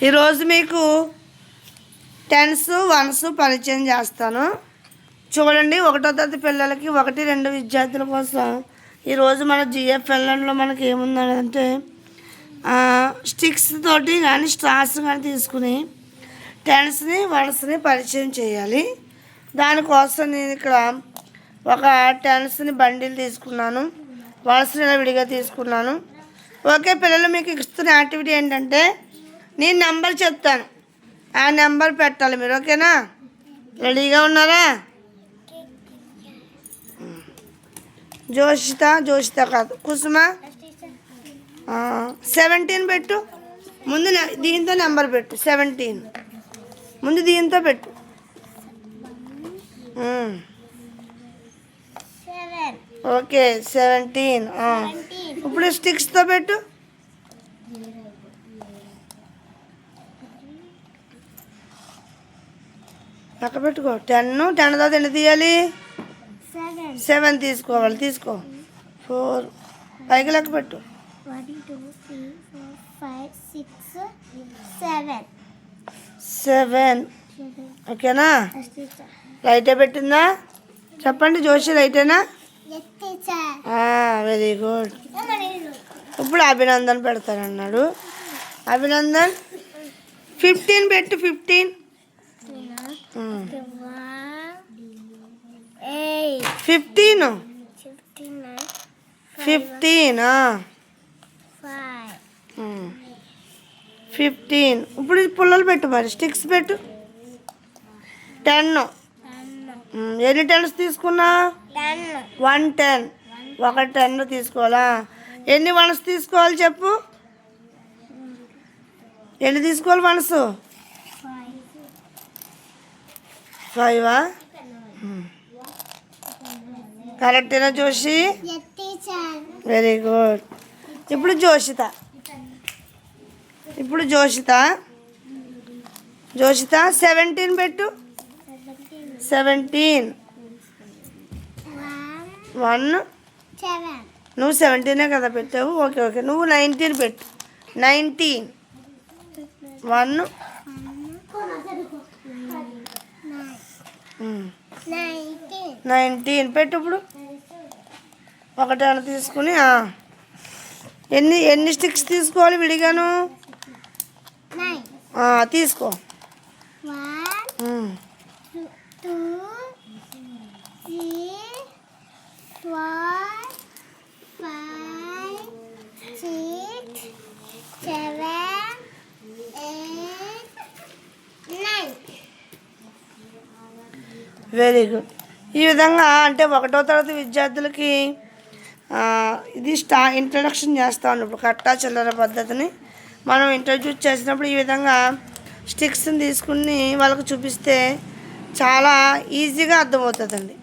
ఈరోజు మీకు tens ones పరిచయం చేస్తాను. చూడండి, 1వ తరగతి పిల్లలకి 1, 2 విద్యార్థుల కోసం ఈరోజు మన జిఎఫ్ఎల్ఎన్లో మనకి ఏముందంటే స్టిక్స్ తోటి కానీ స్ట్రాస్ కానీ తీసుకుని టెన్స్ని వన్స్ని పరిచయం చేయాలి. దానికోసం నేను ఇక్కడ ఒక టెన్స్ని బండిల్ తీసుకున్నాను, వన్స్ని విడిగా తీసుకున్నాను. ఓకే పిల్లలు, మీకు ఇస్తున్న యాక్టివిటీ ఏంటంటే నేను నెంబర్ చెప్తాను, ఆ నెంబర్ పెట్టాలి మీరు. ఓకేనా? రెడీగా ఉన్నారా? జోషిత కాదు, కుసుమ 17 పెట్టు. ముందు దీంతో నెంబర్ పెట్టు. 17 ముందు దీంతో పెట్టు. ఓకే 17. ఇప్పుడు స్టిక్స్తో పెట్టు. పక్క పెట్టుకో. 10 తర్వాత ఎన్ని తీయాలి? 7 తీసుకోవాలి. తీసుకో. 4 పైకి లెక్క పెట్టు. 1 2 3 4 5 6 7. ఓకేనా? రైటే పెట్టిందా? చెప్పండి జోషి, రైటేనా? Very good. ఇప్పుడు అభినందన్ పెడతానన్నాడు. అభినందన్ 15 పెట్టు. 15 ఇప్పుడు పుల్లలు పెట్టు. మరి స్టిక్స్ పెట్టు. 10. ఎన్ని 10s తీసుకున్నా? 1 10. ఒక 10 తీసుకోవాలా? ఎన్ని 1s తీసుకోవాలి చెప్పు? ఎన్ని తీసుకోవాలి 1s? 5. కరెక్టేనా జోషి? Very good. ఇప్పుడు జోషిత 17 పెట్టు. 17 1. నువ్వు 17 కదా పెట్టావు. ఓకే నువ్వు 19 పెట్టు. 19 1 19 పెట్టు. ఇప్పుడు ఒకటి తీసుకుని ఎన్ని స్టిక్స్ తీసుకోవాలి విడిగాను? తీసుకో. 1 2 3 4 5 6 7 8 9. Very good. ఈ విధంగా అంటే 1వ తరగతి విద్యార్థులకి ఇది ఇంట్రడక్షన్ చేస్తా ఉన్నప్పుడు కట్టా చిల్లర పద్ధతిని మనం ఇంట్రడ్యూస్ చేసినప్పుడు ఈ విధంగా స్టిక్స్ని తీసుకుని వాళ్ళకు చూపిస్తే చాలా ఈజీగా అర్థమవుతుందండి.